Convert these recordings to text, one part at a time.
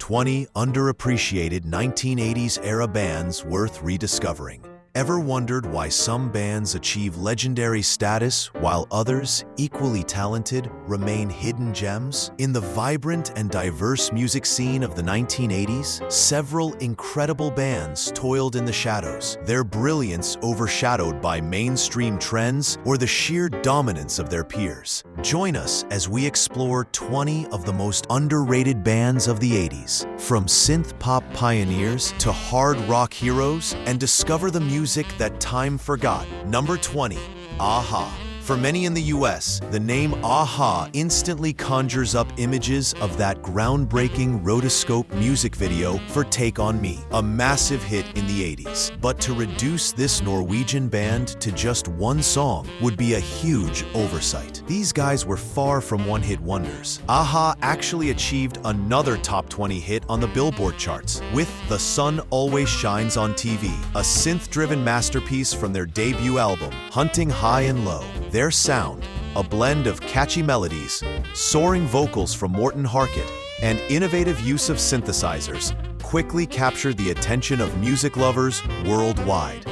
20 underappreciated 1980s-era bands worth rediscovering. Ever wondered why some bands achieve legendary status while others, equally talented, remain hidden gems? In the vibrant and diverse music scene of the 1980s, several incredible bands toiled in the shadows, their brilliance overshadowed by mainstream trends or the sheer dominance of their peers. Join us as we explore 20 of the most underrated bands of the 80s, from synth-pop pioneers to hard rock heroes, and discover the music that time forgot. Number 20. A-ha. For many in the US, the name A-ha instantly conjures up images of that groundbreaking rotoscope music video for Take On Me, a massive hit in the 80s. But to reduce this Norwegian band to just one song would be a huge oversight. These guys were far from one-hit wonders. A-ha actually achieved another top 20 hit on the Billboard charts with The Sun Always Shines on TV, a synth-driven masterpiece from their debut album, Hunting High and Low. Their sound, a blend of catchy melodies, soaring vocals from Morten Harket, and innovative use of synthesizers, quickly captured the attention of music lovers worldwide.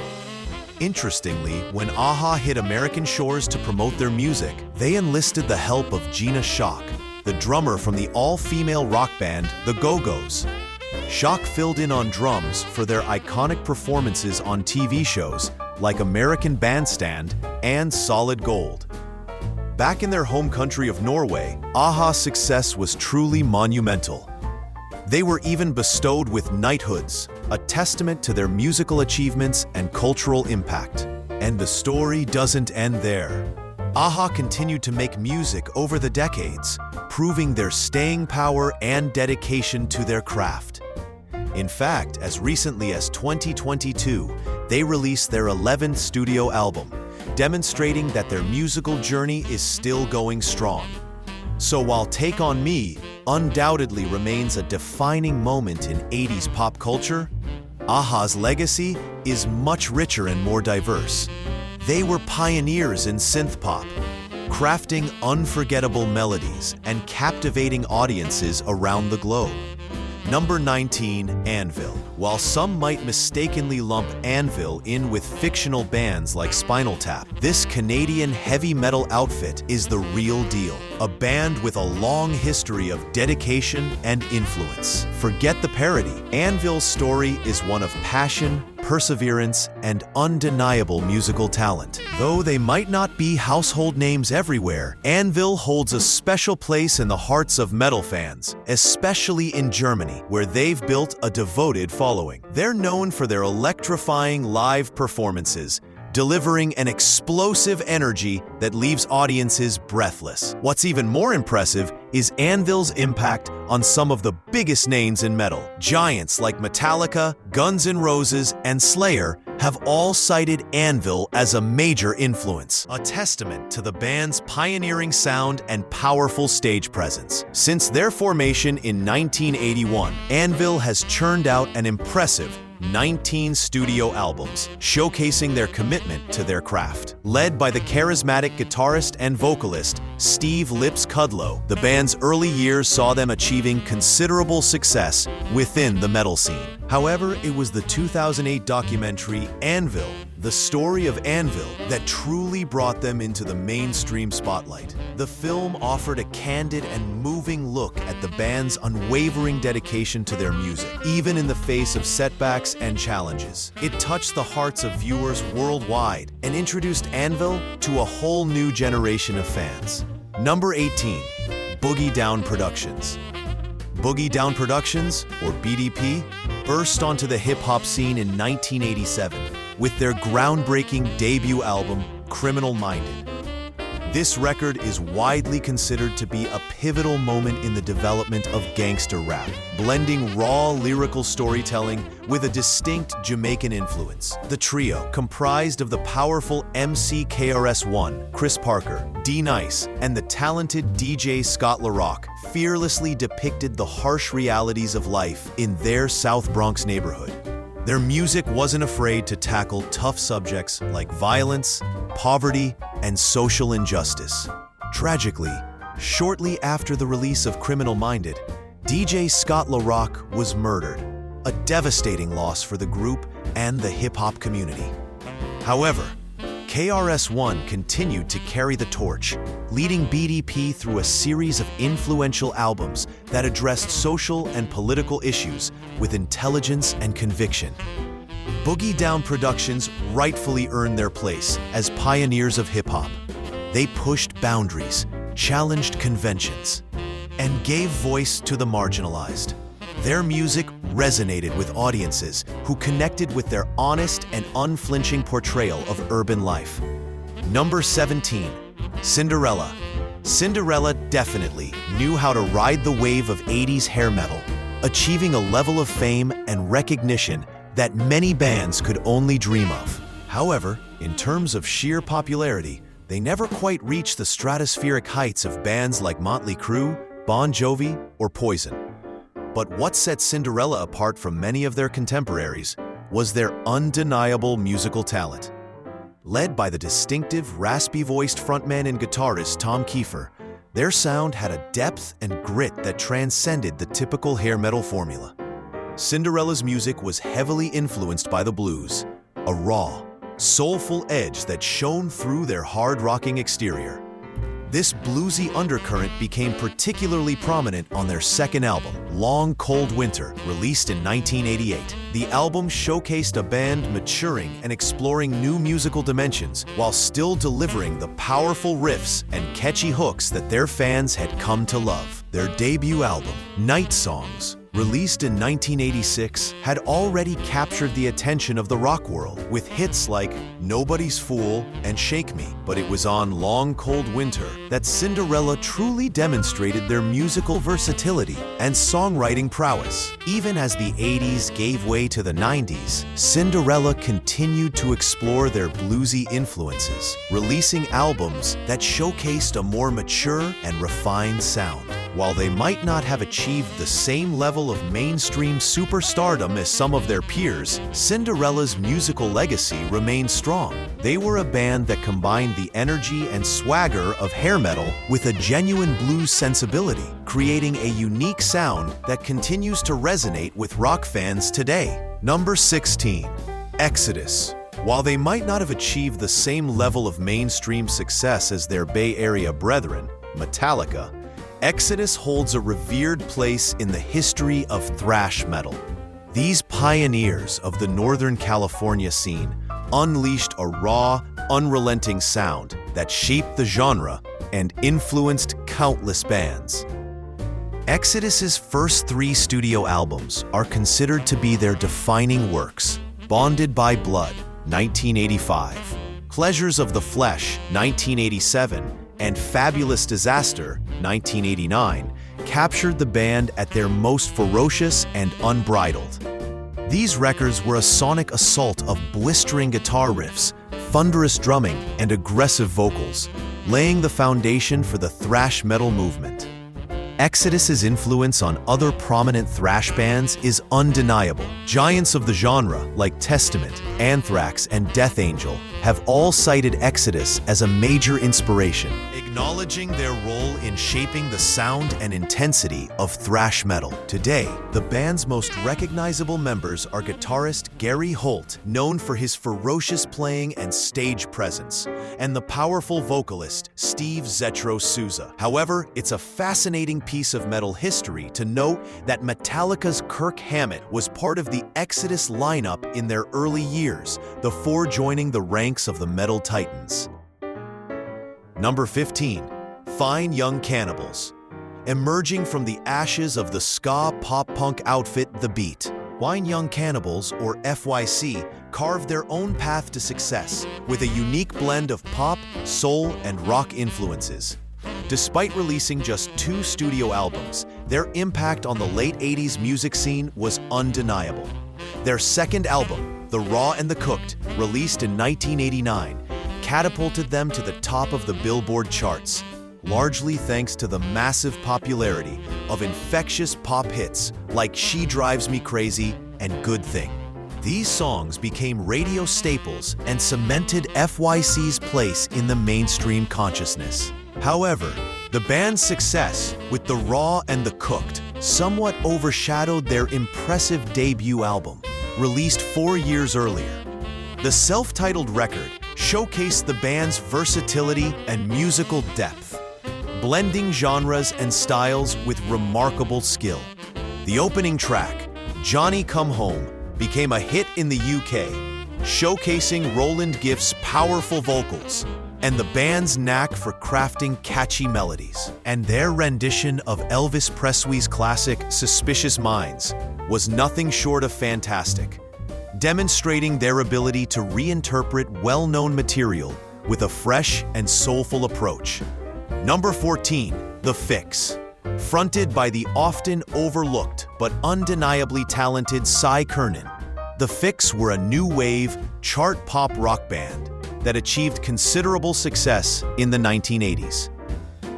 Interestingly, when A-ha hit American shores to promote their music, they enlisted the help of Gina Schock, the drummer from the all-female rock band The Go-Go's. Schock filled in on drums for their iconic performances on TV shows like American Bandstand and Solid Gold. Back in their home country of Norway, A-ha's success was truly monumental. They were even bestowed with knighthoods, a testament to their musical achievements and cultural impact. And the story doesn't end there. A-ha continued to make music over the decades, proving their staying power and dedication to their craft. In fact, as recently as 2022, they released their 11th studio album, demonstrating that their musical journey is still going strong. So while Take On Me undoubtedly remains a defining moment in 80s pop culture, A-ha's legacy is much richer and more diverse. They were pioneers in synth-pop, crafting unforgettable melodies and captivating audiences around the globe. Number 19, Anvil. While some might mistakenly lump Anvil in with fictional bands like Spinal Tap, this Canadian heavy metal outfit is the real deal. A band with a long history of dedication and influence. Forget the parody. Anvil's story is one of passion, perseverance, and undeniable musical talent. Though they might not be household names everywhere, Anvil holds a special place in the hearts of metal fans, especially in Germany, where they've built a devoted following. They're known for their electrifying live performances, delivering an explosive energy that leaves audiences breathless. What's even more impressive is Anvil's impact on some of the biggest names in metal. Giants like Metallica, Guns N' Roses, and Slayer have all cited Anvil as a major influence, a testament to the band's pioneering sound and powerful stage presence. Since their formation in 1981, Anvil has churned out an impressive 19 studio albums, showcasing their commitment to their craft. Led by the charismatic guitarist and vocalist Steve Lips Kudlow, the band's early years saw them achieving considerable success within the metal scene. However, it was the 2008 documentary Anvil, the story of Anvil, that truly brought them into the mainstream spotlight. The film offered a candid and moving look at the band's unwavering dedication to their music, even in the face of setbacks and challenges. It touched the hearts of viewers worldwide and introduced Anvil to a whole new generation of fans. Number 18, Boogie Down Productions. Boogie Down Productions, or BDP, burst onto the hip-hop scene in 1987 with their groundbreaking debut album, Criminal Minded. This record is widely considered to be a pivotal moment in the development of gangster rap, blending raw lyrical storytelling with a distinct Jamaican influence. The trio, comprised of the powerful MC KRS-One, Chris Parker, D-Nice, and the talented DJ Scott LaRock, fearlessly depicted the harsh realities of life in their South Bronx neighborhood. Their music wasn't afraid to tackle tough subjects like violence, poverty, and social injustice. Tragically, shortly after the release of Criminal Minded, DJ Scott LaRock was murdered, a devastating loss for the group and the hip-hop community. However, KRS-One continued to carry the torch, leading BDP through a series of influential albums that addressed social and political issues with intelligence and conviction. Boogie Down Productions rightfully earned their place as pioneers of hip-hop. They pushed boundaries, challenged conventions, and gave voice to the marginalized. Their music resonated with audiences who connected with their honest and unflinching portrayal of urban life. Number 17, Cinderella. Cinderella definitely knew how to ride the wave of 80s hair metal, achieving a level of fame and recognition that many bands could only dream of. However, in terms of sheer popularity, they never quite reached the stratospheric heights of bands like Motley Crue, Bon Jovi, or Poison. But what set Cinderella apart from many of their contemporaries was their undeniable musical talent. Led by the distinctive, raspy-voiced frontman and guitarist Tom Kiefer, their sound had a depth and grit that transcended the typical hair metal formula. Cinderella's music was heavily influenced by the blues, a raw, soulful edge that shone through their hard-rocking exterior. This bluesy undercurrent became particularly prominent on their second album, Long Cold Winter, released in 1988. The album showcased a band maturing and exploring new musical dimensions while still delivering the powerful riffs and catchy hooks that their fans had come to love. Their debut album, Night Songs, released in 1986, had already captured the attention of the rock world with hits like Nobody's Fool and Shake Me. But it was on Long Cold Winter that Cinderella truly demonstrated their musical versatility and songwriting prowess. Even as the 80s gave way to the 90s, Cinderella continued to explore their bluesy influences, releasing albums that showcased a more mature and refined sound. While they might not have achieved the same level of mainstream superstardom as some of their peers, Cinderella's musical legacy remained strong. They were a band that combined the energy and swagger of hair metal with a genuine blues sensibility, creating a unique sound that continues to resonate with rock fans today. Number 16, Exodus. While they might not have achieved the same level of mainstream success as their Bay Area brethren, Metallica, Exodus holds a revered place in the history of thrash metal. These pioneers of the Northern California scene unleashed a raw, unrelenting sound that shaped the genre and influenced countless bands. Exodus's first 3 studio albums are considered to be their defining works: Bonded by Blood, 1985, Pleasures of the Flesh, 1987, and Fabulous Disaster, 1989, captured the band at their most ferocious and unbridled. These records were a sonic assault of blistering guitar riffs, thunderous drumming, and aggressive vocals, laying the foundation for the thrash metal movement. Exodus's influence on other prominent thrash bands is undeniable. Giants of the genre like Testament, Anthrax, and Death Angel have all cited Exodus as a major inspiration, acknowledging their role in shaping the sound and intensity of thrash metal. Today, the band's most recognizable members are guitarist Gary Holt, known for his ferocious playing and stage presence, and the powerful vocalist Steve Zetro Souza. However, it's a fascinating piece of metal history to note that Metallica's Kirk Hammett was part of the Exodus lineup in their early years, before joining the ranks of the Metal Titans. Number 15, Fine Young Cannibals. Emerging from the ashes of the ska pop-punk outfit The Beat, Fine Young Cannibals, or FYC, carved their own path to success with a unique blend of pop, soul, and rock influences. Despite releasing just 2 studio albums, their impact on the late 80s music scene was undeniable. Their second album, The Raw and the Cooked, released in 1989, catapulted them to the top of the Billboard charts, largely thanks to the massive popularity of infectious pop hits like She Drives Me Crazy and Good Thing. These songs became radio staples and cemented FYC's place in the mainstream consciousness. However, the band's success with The Raw and the Cooked somewhat overshadowed their impressive debut album, released 4 years earlier. The self-titled record showcased the band's versatility and musical depth, blending genres and styles with remarkable skill. The opening track, Johnny Come Home, became a hit in the UK, showcasing Roland Gift's powerful vocals and the band's knack for crafting catchy melodies. And their rendition of Elvis Presley's classic Suspicious Minds was nothing short of fantastic, demonstrating their ability to reinterpret well-known material with a fresh and soulful approach. Number 14, The Fixx. Fronted by the often overlooked but undeniably talented Kihn, The Fixx were a new wave, chart pop rock band that achieved considerable success in the 1980s.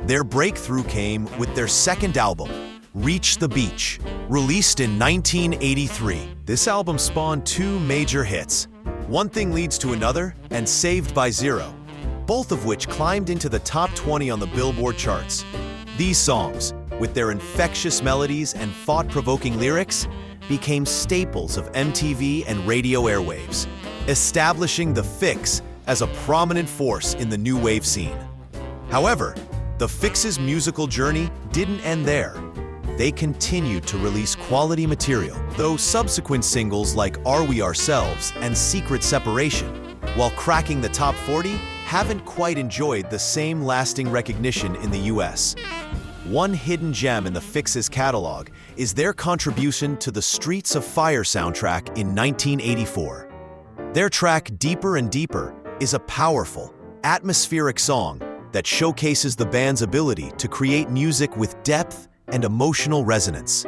Their breakthrough came with their second album, Reach the Beach, released in 1983. This album spawned 2 major hits, One Thing Leads to Another and Saved by Zero, both of which climbed into the top 20 on the Billboard charts. These songs, with their infectious melodies and thought-provoking lyrics, became staples of MTV and radio airwaves, establishing The Fixx as a prominent force in the new wave scene. However, The Fixx's musical journey didn't end there. They continued to release quality material, though subsequent singles like Are We Ourselves and Secret Separation, while cracking the top 40, haven't quite enjoyed the same lasting recognition in the US. One hidden gem in the Fixx's catalog is their contribution to the Streets of Fire soundtrack in 1984. Their track Deeper and Deeper is a powerful, atmospheric song that showcases the band's ability to create music with depth and emotional resonance.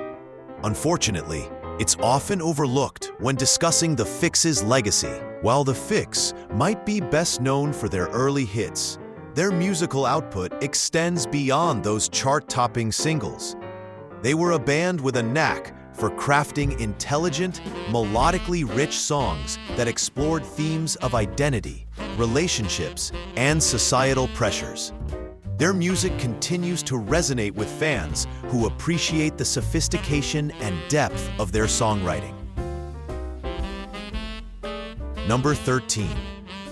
Unfortunately, it's often overlooked when discussing the Fixx's legacy. While the Fixx might be best known for their early hits, their musical output extends beyond those chart-topping singles. They were a band with a knack for crafting intelligent, melodically rich songs that explored themes of identity, relationships, and societal pressures. Their music continues to resonate with fans who appreciate the sophistication and depth of their songwriting. Number 13,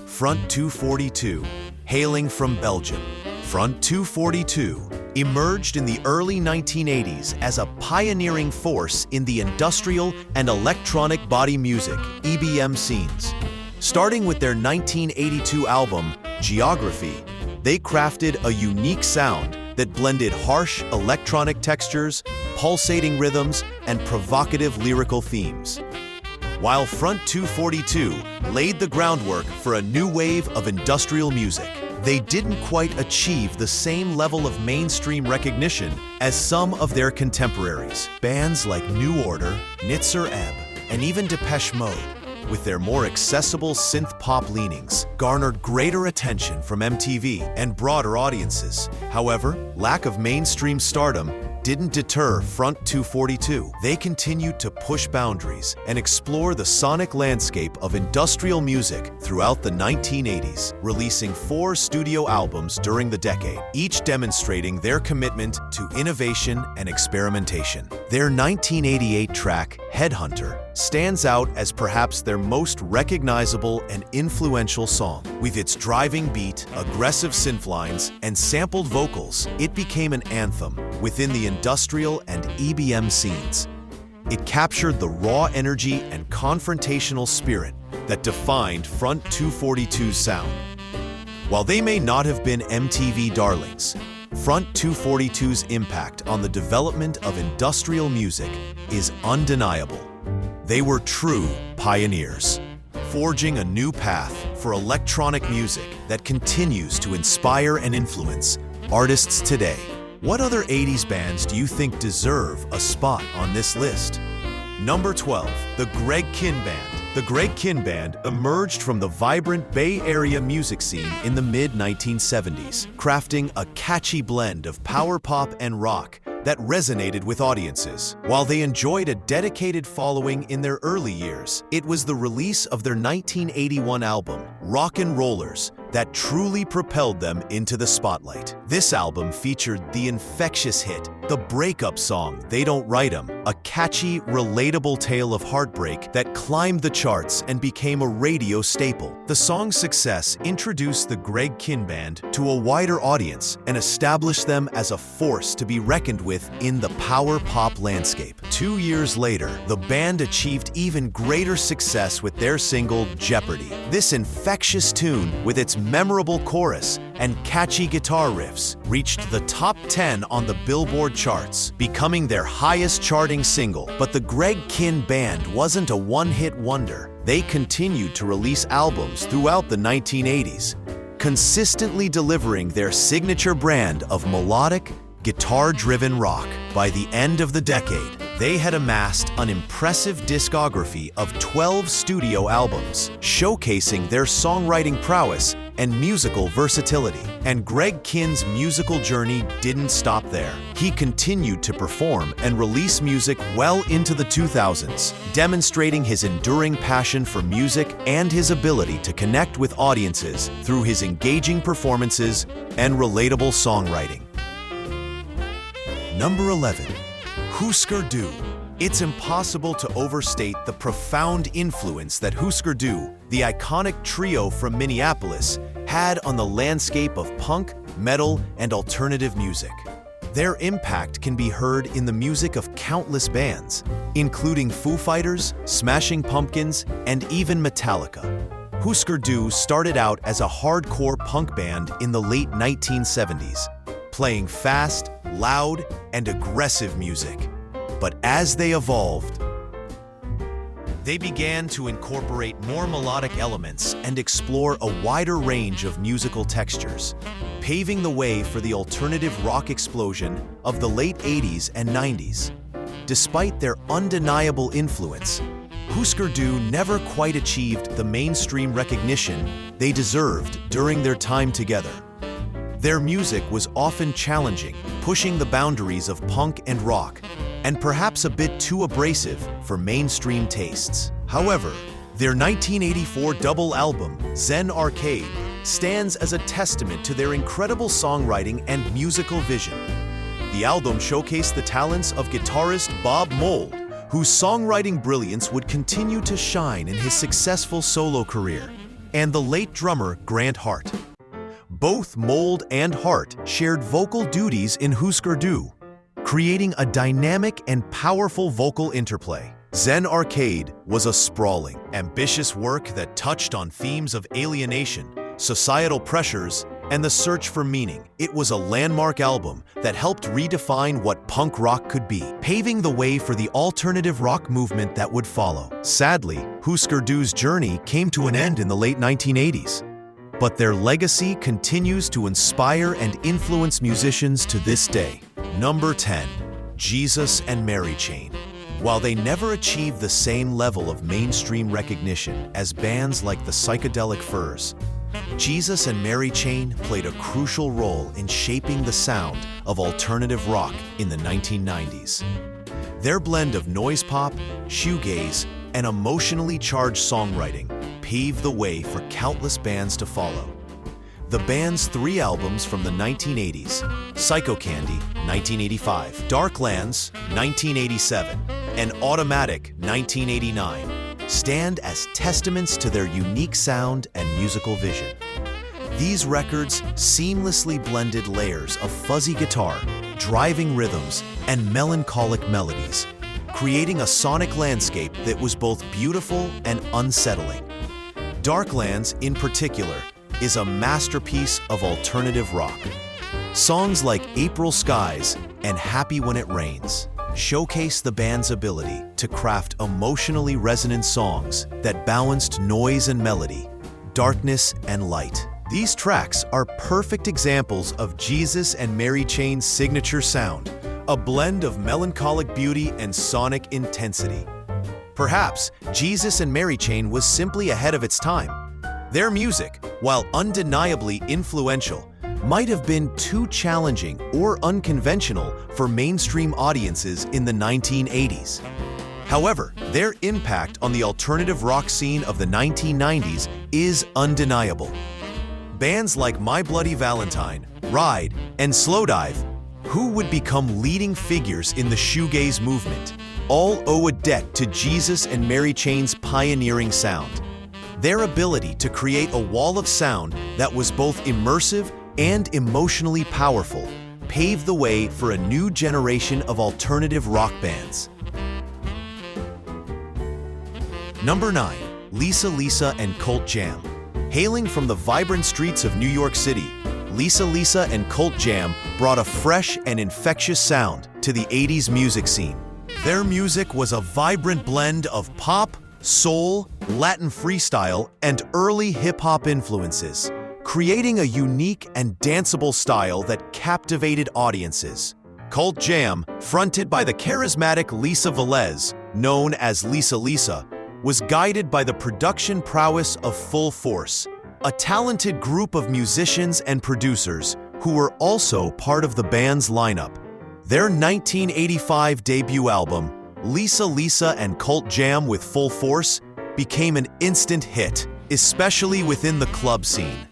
Front 242. Hailing from Belgium, Front 242 emerged in the early 1980s as a pioneering force in the industrial and electronic body music (EBM) scenes. Starting with their 1982 album, Geography, they crafted a unique sound that blended harsh electronic textures, pulsating rhythms, and provocative lyrical themes. While Front 242 laid the groundwork for a new wave of industrial music, they didn't quite achieve the same level of mainstream recognition as some of their contemporaries. Bands like New Order, Nitzer Ebb, and even Depeche Mode, with their more accessible synth-pop leanings, garnered greater attention from MTV and broader audiences. However, lack of mainstream stardom didn't deter Front 242. They continued to push boundaries and explore the sonic landscape of industrial music throughout the 1980s, releasing 4 studio albums during the decade, each demonstrating their commitment to innovation and experimentation. Their 1988 track, Headhunter, stands out as perhaps their most recognizable and influential song. With its driving beat, aggressive synth lines, and sampled vocals, it became an anthem within the industrial and EBM scenes. It captured the raw energy and confrontational spirit that defined Front 242's sound. While they may not have been MTV darlings, Front 242's impact on the development of industrial music is undeniable. They were true pioneers, forging a new path for electronic music that continues to inspire and influence artists today. What other 80s bands do you think deserve a spot on this list? Number 12, the Greg Kihn Band. The Greg Kihn Band emerged from the vibrant Bay Area music scene in the mid-1970s, crafting a catchy blend of power pop and rock that resonated with audiences. While they enjoyed a dedicated following in their early years, it was the release of their 1981 album, Rock 'n' Rollers, that truly propelled them into the spotlight. This album featured the infectious hit, the breakup song, They Don't Write 'Em, a catchy, relatable tale of heartbreak that climbed the charts and became a radio staple. The song's success introduced the Kihn Band to a wider audience and established them as a force to be reckoned with in the power pop landscape. 2 years later, the band achieved even greater success with their single Jeopardy! This infectious tune, with its memorable chorus and catchy guitar riffs, reached the top 10 on the Billboard charts, becoming their highest charting single. But the Kihn Band wasn't a one-hit wonder. They continued to release albums throughout the 1980s, consistently delivering their signature brand of melodic, guitar-driven rock. By the end of the decade, they had amassed an impressive discography of 12 studio albums, showcasing their songwriting prowess and musical versatility. And Kihn's musical journey didn't stop there. He continued to perform and release music well into the 2000s, demonstrating his enduring passion for music and his ability to connect with audiences through his engaging performances and relatable songwriting. Number 11. Hüsker Dü. It's impossible to overstate the profound influence that Hüsker Dü, the iconic trio from Minneapolis, had on the landscape of punk, metal, and alternative music. Their impact can be heard in the music of countless bands, including Foo Fighters, Smashing Pumpkins, and even Metallica. Hüsker Dü started out as a hardcore punk band in the late 1970s, playing fast, loud, and aggressive music. But as they evolved, they began to incorporate more melodic elements and explore a wider range of musical textures, paving the way for the alternative rock explosion of the late 80s and 90s. Despite their undeniable influence, Hüsker Dü never quite achieved the mainstream recognition they deserved during their time together. Their music was often challenging, pushing the boundaries of punk and rock, and perhaps a bit too abrasive for mainstream tastes. However, their 1984 double album, Zen Arcade, stands as a testament to their incredible songwriting and musical vision. The album showcased the talents of guitarist Bob Mould, whose songwriting brilliance would continue to shine in his successful solo career, and the late drummer Grant Hart. Both Mould and Hart shared vocal duties in Hüsker Dü, creating a dynamic and powerful vocal interplay. Zen Arcade was a sprawling, ambitious work that touched on themes of alienation, societal pressures, and the search for meaning. It was a landmark album that helped redefine what punk rock could be, paving the way for the alternative rock movement that would follow. Sadly, Hüsker Dü's journey came to an end in the late 1980s. But their legacy continues to inspire and influence musicians to this day. Number 10. Jesus and Mary Chain. While they never achieved the same level of mainstream recognition as bands like the Psychedelic Furs, Jesus and Mary Chain played a crucial role in shaping the sound of alternative rock in the 1990s. Their blend of noise pop, shoegaze, and emotionally charged songwriting paved the way for countless bands to follow. The band's 3 albums from the 1980s, Psycho Candy, 1985, Darklands, 1987, and Automatic, 1989, stand as testaments to their unique sound and musical vision. These records seamlessly blended layers of fuzzy guitar, driving rhythms, and melancholic melodies, creating a sonic landscape that was both beautiful and unsettling. Darklands, in particular, is a masterpiece of alternative rock. Songs like April Skies and Happy When It Rains showcase the band's ability to craft emotionally resonant songs that balanced noise and melody, darkness and light. These tracks are perfect examples of Jesus and Mary Chain's signature sound, a blend of melancholic beauty and sonic intensity. Perhaps Jesus and Mary Chain was simply ahead of its time. Their music, while undeniably influential, might have been too challenging or unconventional for mainstream audiences in the 1980s. However, their impact on the alternative rock scene of the 1990s is undeniable. Bands like My Bloody Valentine, Ride, and Slowdive, who would become leading figures in the shoegaze movement, all owe a debt to Jesus and Mary Chain's pioneering sound. Their ability to create a wall of sound that was both immersive and emotionally powerful paved the way for a new generation of alternative rock bands. Number 9. Lisa Lisa and Cult Jam. Hailing from the vibrant streets of New York City, Lisa Lisa and Cult Jam brought a fresh and infectious sound to the 80s music scene. Their music was a vibrant blend of pop, soul, Latin freestyle, and early hip-hop influences, creating a unique and danceable style that captivated audiences. Cult Jam, fronted by the charismatic Lisa Velez, known as Lisa Lisa, was guided by the production prowess of Full Force, a talented group of musicians and producers who were also part of the band's lineup. Their 1985 debut album, Lisa Lisa and Cult Jam with Full Force, became an instant hit, especially within the club scene.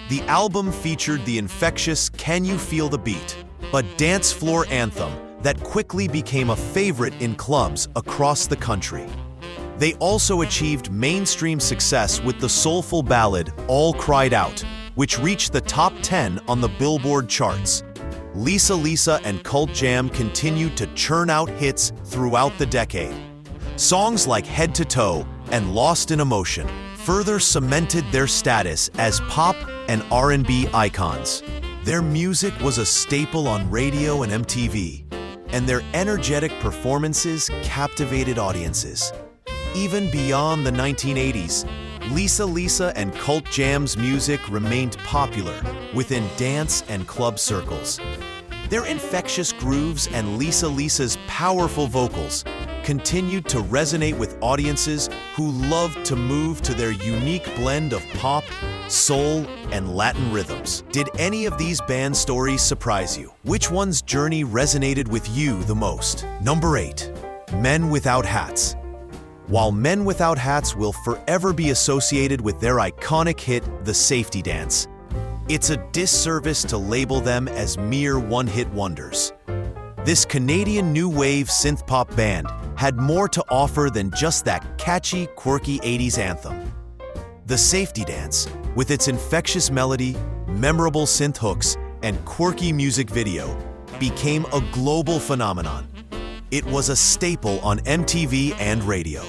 The album featured the infectious Can You Feel the Beat, a dance floor anthem that quickly became a favorite in clubs across the country. They also achieved mainstream success with the soulful ballad All Cried Out, which reached the top 10 on the Billboard charts. Lisa Lisa and Cult Jam continued to churn out hits throughout the decade. Songs like Head to Toe and Lost in Emotion further cemented their status as pop and R&B icons. Their music was a staple on radio and MTV, and their energetic performances captivated audiences. Even beyond the 1980s, Lisa Lisa and Cult Jam's music remained popular within dance and club circles. Their infectious grooves and Lisa Lisa's powerful vocals continued to resonate with audiences who loved to move to their unique blend of pop, soul, and Latin rhythms. Did any of these band stories surprise you? Which one's journey resonated with you the most? Number 8. Men Without Hats. While Men Without Hats will forever be associated with their iconic hit, The Safety Dance, it's a disservice to label them as mere one-hit wonders. This Canadian new wave synth-pop band had more to offer than just that catchy, quirky 80s anthem. The Safety Dance, with its infectious melody, memorable synth hooks, and quirky music video, became a global phenomenon. It was a staple on MTV and radio,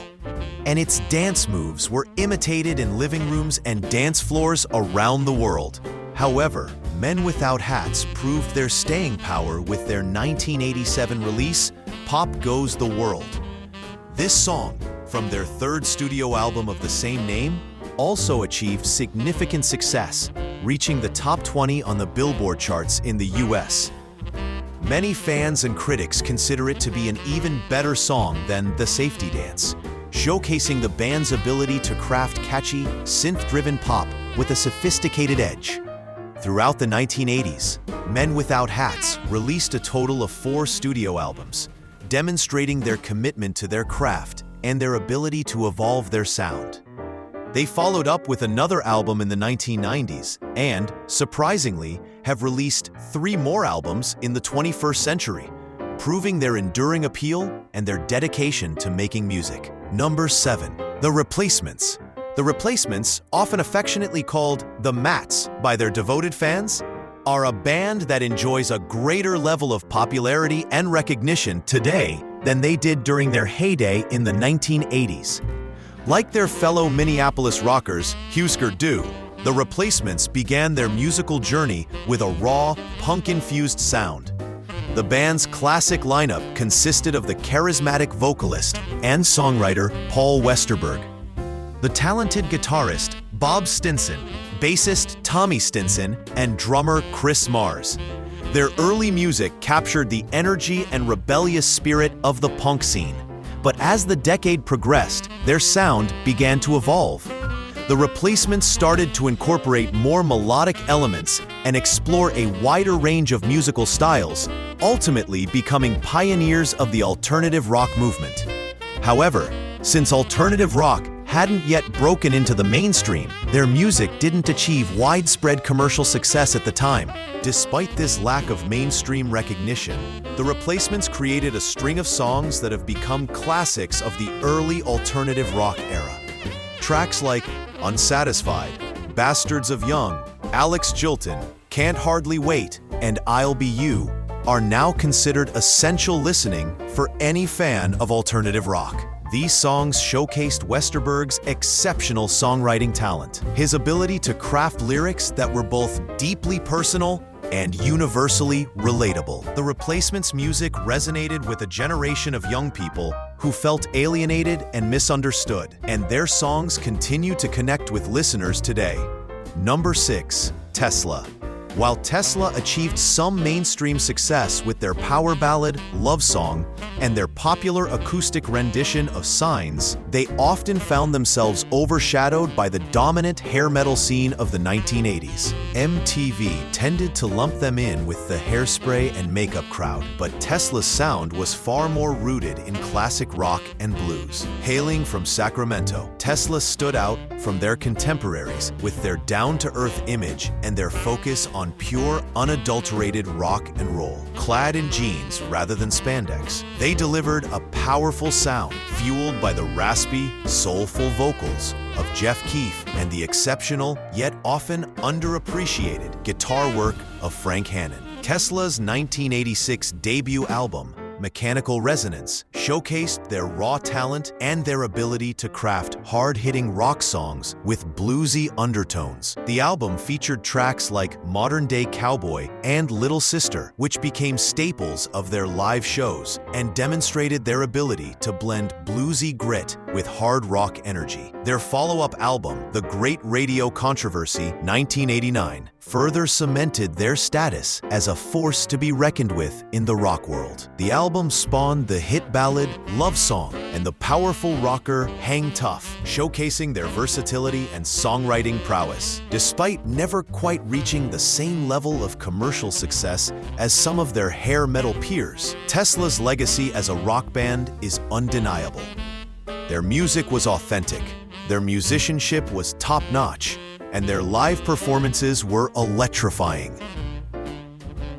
and its dance moves were imitated in living rooms and dance floors around the world. However, Men Without Hats proved their staying power with their 1987 release, Pop Goes the World. This song, from their third studio album of the same name, also achieved significant success, reaching the top 20 on the Billboard charts in the US. Many fans and critics consider it to be an even better song than The Safety Dance, showcasing the band's ability to craft catchy, synth-driven pop with a sophisticated edge. Throughout the 1980s, Men Without Hats released a total of 4 studio albums, demonstrating their commitment to their craft and their ability to evolve their sound. They followed up with another album in the 1990s and, surprisingly, have released 3 more albums in the 21st century, proving their enduring appeal and their dedication to making music. Number 7. The Replacements. The Replacements, often affectionately called the Mats by their devoted fans, are a band that enjoys a greater level of popularity and recognition today than they did during their heyday in the 1980s. Like their fellow Minneapolis rockers, Hüsker Dü, the Replacements began their musical journey with a raw, punk-infused sound. The band's classic lineup consisted of the charismatic vocalist and songwriter Paul Westerberg, the talented guitarist Bob Stinson, bassist Tommy Stinson, and drummer Chris Mars. Their early music captured the energy and rebellious spirit of the punk scene, but as the decade progressed, their sound began to evolve. The Replacements started to incorporate more melodic elements and explore a wider range of musical styles, ultimately becoming pioneers of the alternative rock movement. However, since alternative rock hadn't yet broken into the mainstream. Their music didn't achieve widespread commercial success at the time. Despite this lack of mainstream recognition, the Replacements created a string of songs that have become classics of the early alternative rock era. Tracks like Unsatisfied, Bastards of Young, Alex Chilton, Can't Hardly Wait, and I'll Be You are now considered essential listening for any fan of alternative rock. These songs showcased Westerberg's exceptional songwriting talent, his ability to craft lyrics that were both deeply personal and universally relatable. The Replacements' music resonated with a generation of young people who felt alienated and misunderstood, and their songs continue to connect with listeners today. Number 6. Tesla. While Tesla achieved some mainstream success with their power ballad, Love Song, and their popular acoustic rendition of Signs, they often found themselves overshadowed by the dominant hair metal scene of the 1980s. MTV tended to lump them in with the hairspray and makeup crowd, but Tesla's sound was far more rooted in classic rock and blues. Hailing from Sacramento, Tesla stood out from their contemporaries with their down-to-earth image and their focus on pure, unadulterated rock and roll. Clad in jeans rather than spandex, they delivered a powerful sound fueled by the raspy, soulful vocals of Jeff Keef and the exceptional, yet often underappreciated, guitar work of Frank Hannon. Tesla's 1986 debut album, Mechanical Resonance, showcased their raw talent and their ability to craft hard-hitting rock songs with bluesy undertones. The album featured tracks like Modern Day Cowboy and Little Sister, which became staples of their live shows and demonstrated their ability to blend bluesy grit with hard rock energy. Their follow-up album, The Great Radio Controversy, 1989, further cemented their status as a force to be reckoned with in the rock world. The album spawned the hit ballad Love Song and the powerful rocker Hang Tough, showcasing their versatility and songwriting prowess. Despite never quite reaching the same level of commercial success as some of their hair metal peers, Tesla's legacy as a rock band is undeniable. Their music was authentic, their musicianship was top-notch, and their live performances were electrifying.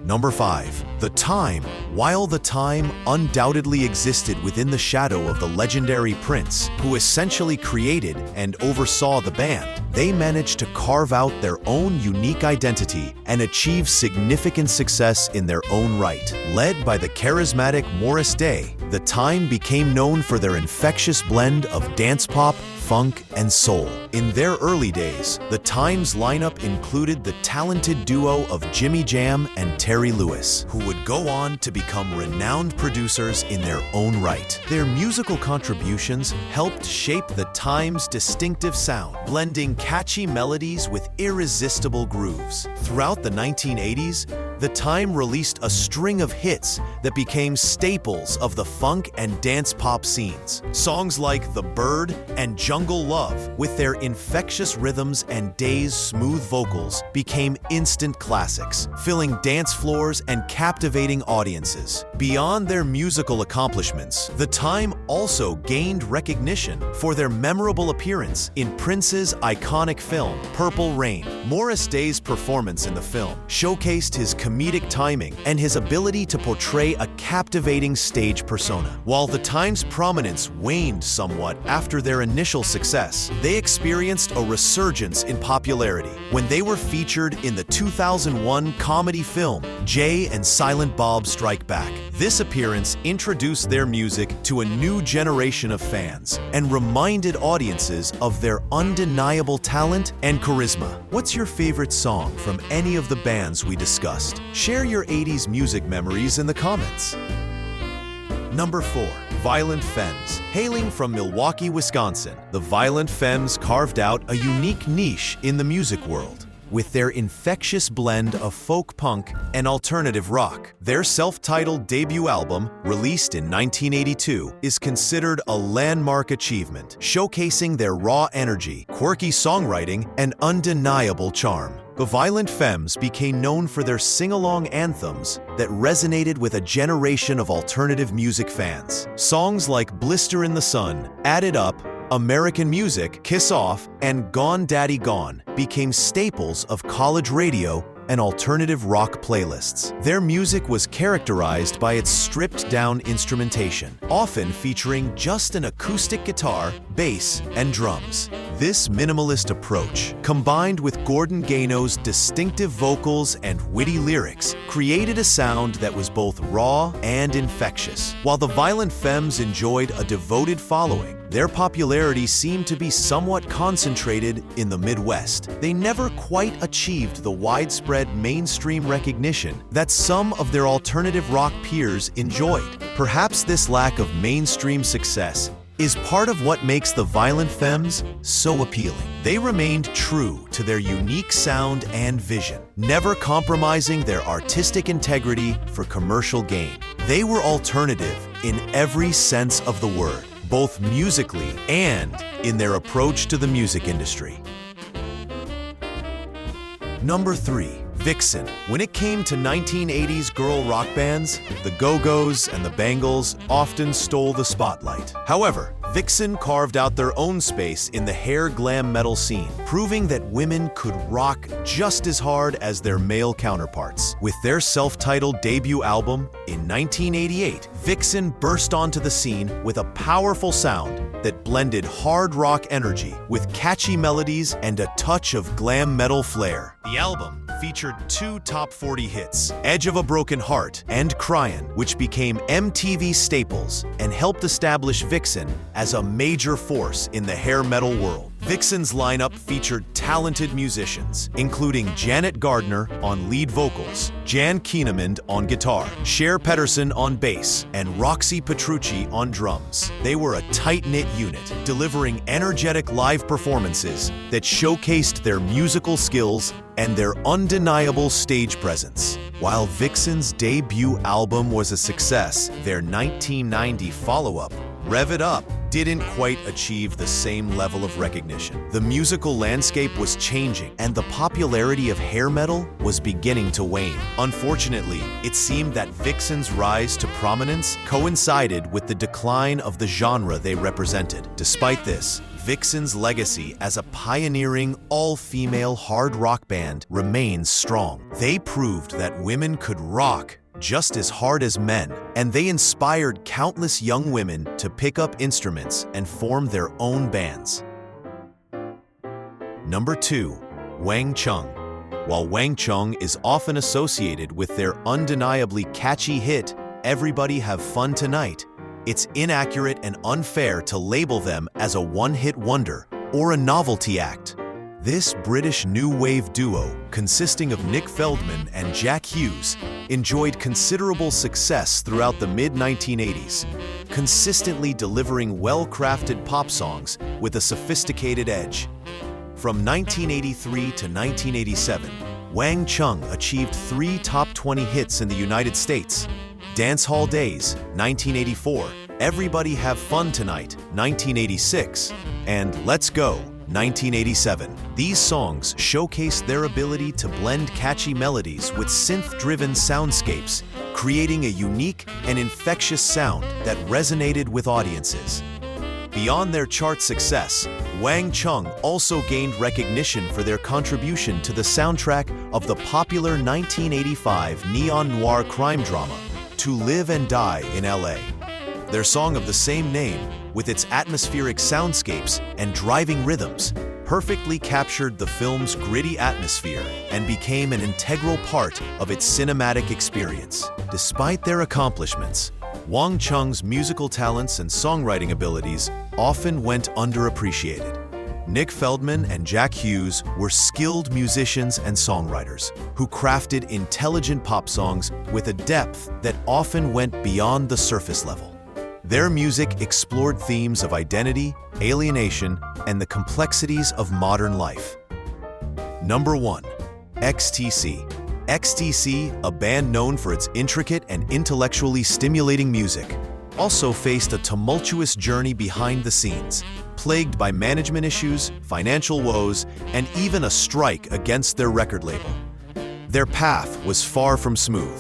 Number 5. The Time. While The Time undoubtedly existed within the shadow of the legendary Prince, who essentially created and oversaw the band, they managed to carve out their own unique identity and achieve significant success in their own right. Led by the charismatic Morris Day, The Time became known for their infectious blend of dance pop, funk, and soul. In their early days, The Time's lineup included the talented duo of Jimmy Jam and Terry Lewis, who would go on to become renowned producers in their own right. Their musical contributions helped shape The Time's distinctive sound, blending catchy melodies with irresistible grooves. Throughout the 1980s, The Time released a string of hits that became staples of the funk and dance pop scenes. Songs like The Bird and Jungle Love, with their infectious rhythms and Day's smooth vocals, became instant classics, filling dance floors and captivating audiences. Beyond their musical accomplishments, The Time also gained recognition for their memorable appearance in Prince's iconic film, Purple Rain. Morris Day's performance in the film showcased his comedic timing and his ability to portray a captivating stage persona. While The Time's prominence waned somewhat after their initial success, they experienced a resurgence in popularity when they were featured in the 2001 comedy film Jay and Silent Bob Strike Back. This appearance introduced their music to a new generation of fans and reminded audiences of their undeniable talent and charisma. What's your favorite song from any of the bands we discussed? Share your 80s music memories in the comments. Number 4. Violent Femmes. Hailing from Milwaukee, Wisconsin, the Violent Femmes carved out a unique niche in the music world. With their infectious blend of folk punk and alternative rock, their self-titled debut album, released in 1982, is considered a landmark achievement, showcasing their raw energy, quirky songwriting, and undeniable charm. The Violent Femmes became known for their sing-along anthems that resonated with a generation of alternative music fans. Songs like Blister in the Sun, Add It Up, American Music, Kiss Off, and Gone Daddy Gone became staples of college radio and alternative rock playlists. Their music was characterized by its stripped-down instrumentation, often featuring just an acoustic guitar, bass, and drums. This minimalist approach, combined with Gordon Gano's distinctive vocals and witty lyrics, created a sound that was both raw and infectious. While the Violent Femmes enjoyed a devoted following, their popularity seemed to be somewhat concentrated in the Midwest. They never quite achieved the widespread mainstream recognition that some of their alternative rock peers enjoyed. Perhaps this lack of mainstream success is part of what makes the Violent Femmes so appealing. They remained true to their unique sound and vision, never compromising their artistic integrity for commercial gain. They were alternative in every sense of the word, both musically and in their approach to the music industry. Number 3. Vixen. When it came to 1980s girl rock bands, the Go-Go's and the Bangles often stole the spotlight. However, Vixen carved out their own space in the hair glam metal scene, proving that women could rock just as hard as their male counterparts. With their self-titled debut album in 1988, Vixen burst onto the scene with a powerful sound that blended hard rock energy with catchy melodies and a touch of glam metal flair. The album featured 2 top 40 hits, Edge of a Broken Heart and Cryin', which became MTV staples and helped establish Vixen as a major force in the hair metal world. Vixen's lineup featured talented musicians, including Janet Gardner on lead vocals, Jan Kienemund on guitar, Cher Pedersen on bass, and Roxy Petrucci on drums. They were a tight-knit unit, delivering energetic live performances that showcased their musical skills and their undeniable stage presence. While Vixen's debut album was a success, their 1990 follow-up, Rev It Up, didn't quite achieve the same level of recognition. The musical landscape was changing, and the popularity of hair metal was beginning to wane. Unfortunately, it seemed that Vixen's rise to prominence coincided with the decline of the genre they represented. Despite this, Vixen's legacy as a pioneering, all-female hard rock band remains strong. They proved that women could rock just as hard as men, and they inspired countless young women to pick up instruments and form their own bands. Number 2. Wang Chung. While Wang Chung is often associated with their undeniably catchy hit, Everybody Have Fun Tonight, it's inaccurate and unfair to label them as a one-hit wonder or a novelty act. This British new wave duo, consisting of Nick Feldman and Jack Hughes, enjoyed considerable success throughout the mid-1980s, consistently delivering well-crafted pop songs with a sophisticated edge. From 1983 to 1987, Wang Chung achieved 3 top 20 hits in the United States: Dance Hall Days, 1984, Everybody Have Fun Tonight, 1986, and Let's Go, 1987. These songs showcased their ability to blend catchy melodies with synth-driven soundscapes, creating a unique and infectious sound that resonated with audiences. Beyond their chart success, Wang Chung also gained recognition for their contribution to the soundtrack of the popular 1985 neon noir crime drama, To Live and Die in LA. Their song of the same name, with its atmospheric soundscapes and driving rhythms, perfectly captured the film's gritty atmosphere and became an integral part of its cinematic experience. Despite their accomplishments, Wang Chung's musical talents and songwriting abilities often went underappreciated. Nick Feldman and Jack Hughes were skilled musicians and songwriters who crafted intelligent pop songs with a depth that often went beyond the surface level. Their music explored themes of identity, alienation, and the complexities of modern life. Number 1. XTC. XTC, a band known for its intricate and intellectually stimulating music, also faced a tumultuous journey behind the scenes, plagued by management issues, financial woes, and even a strike against their record label. Their path was far from smooth.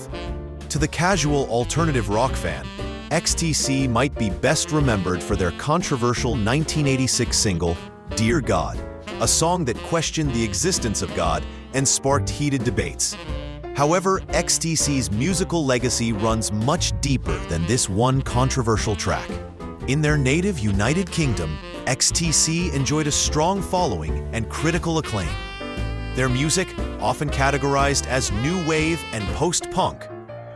To the casual alternative rock fan, XTC might be best remembered for their controversial 1986 single, Dear God, a song that questioned the existence of God and sparked heated debates. However, XTC's musical legacy runs much deeper than this one controversial track. In their native United Kingdom, XTC enjoyed a strong following and critical acclaim. Their music, often categorized as new wave and post-punk,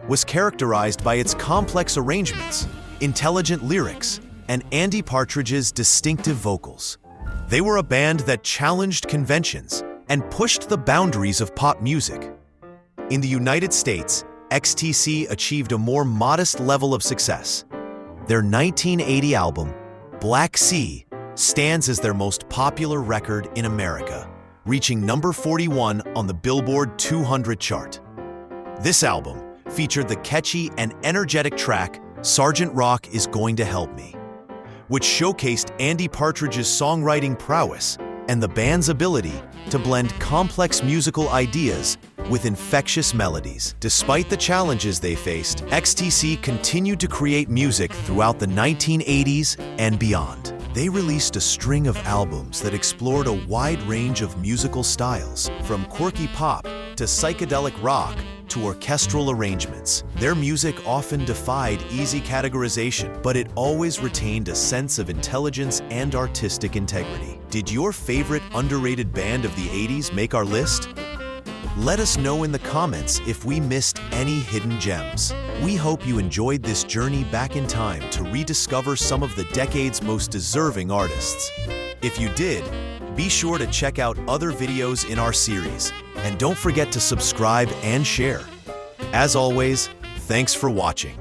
was characterized by its complex arrangements, intelligent lyrics, and Andy Partridge's distinctive vocals. They were a band that challenged conventions and pushed the boundaries of pop music. In the United States, XTC achieved a more modest level of success. Their 1980 album, Black Sea, stands as their most popular record in America, reaching number 41 on the Billboard 200 chart. This album featured the catchy and energetic track, Sergeant Rock is Going to Help Me, which showcased Andy Partridge's songwriting prowess and the band's ability to blend complex musical ideas with infectious melodies. Despite the challenges they faced, XTC continued to create music throughout the 1980s and beyond. They released a string of albums that explored a wide range of musical styles, from quirky pop to psychedelic rock to orchestral arrangements. Their music often defied easy categorization, but it always retained a sense of intelligence and artistic integrity. Did your favorite underrated band of the 80s make our list? Let us know in the comments if we missed any hidden gems. We hope you enjoyed this journey back in time to rediscover some of the decade's most deserving artists. If you did, be sure to check out other videos in our series, and don't forget to subscribe and share. As always, thanks for watching.